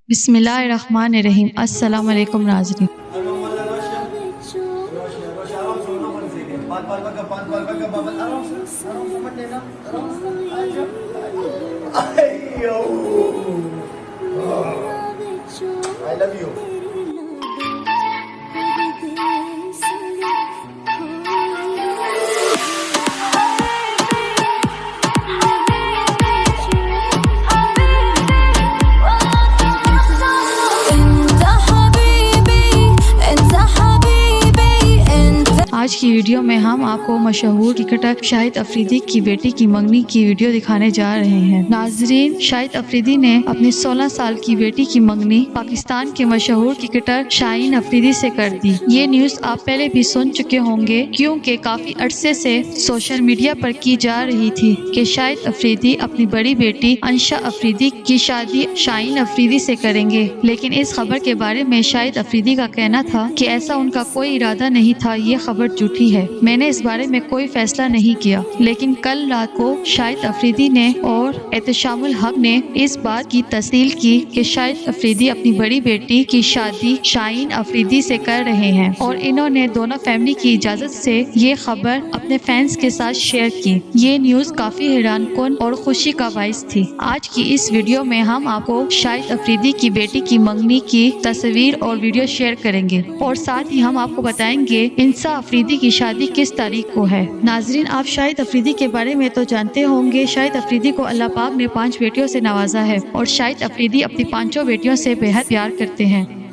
बिस्मिल्लाहिर्रहमानिर्रहीम। अस्सलाम वालेकुम नाज़रीन। I love you. आज की वीडियो में हम आपको मशहूर क्रिकेटर शाहिद अफरीदी की बेटी की मंगनी की वीडियो दिखाने जा रहे हैं। नाजरीन, शाहिद अफरीदी ने अपनी 16 साल की बेटी की मंगनी पाकिस्तान के मशहूर क्रिकेटर शाहीन अफरीदी से कर दी। ये न्यूज़ आप पहले भी सुन चुके होंगे, क्योंकि काफी अरसे से सोशल मीडिया पर की जा रही थी कि शाहिद अफरीदी अपनी बड़ी बेटी अंशा अफरीदी की शादी शाहीन अफरीदी से करेंगे। लेकिन इस खबर के बारे में शाहिद अफरीदी का कहना था कि ऐसा उनका कोई इरादा नहीं था, ये खबर झूठी है, मैंने इस बारे में कोई फैसला नहीं किया। लेकिन कल रात को शाहिद अफरीदी ने और एहतशामुल हक ने इस बात की तस्दीक की कि शाहिद अफरीदी अपनी बड़ी बेटी की शादी शाहीन अफरीदी से कर रहे हैं और इन्होंने दोनों फैमिली की इजाजत से ये खबर अपने फैंस के साथ शेयर की। ये न्यूज़ काफी हैरानकुन और खुशी का बाइस थी। आज की इस वीडियो में हम आपको शाहिद अफरीदी की बेटी की मंगनी की तस्वीर और वीडियो शेयर करेंगे और साथ ही हम आपको बताएंगे इंसा अफरीदी की शादी किस तारीख को है। नाजरीन, आप शाहिद अफरीदी के बारे में तो जानते होंगे। शाहिद अफरीदी को अल्लाह पाक ने 5 बेटियों से नवाजा है और शाहिद अफरीदी अपनी 5 बेटियों से बेहद प्यार करते हैं।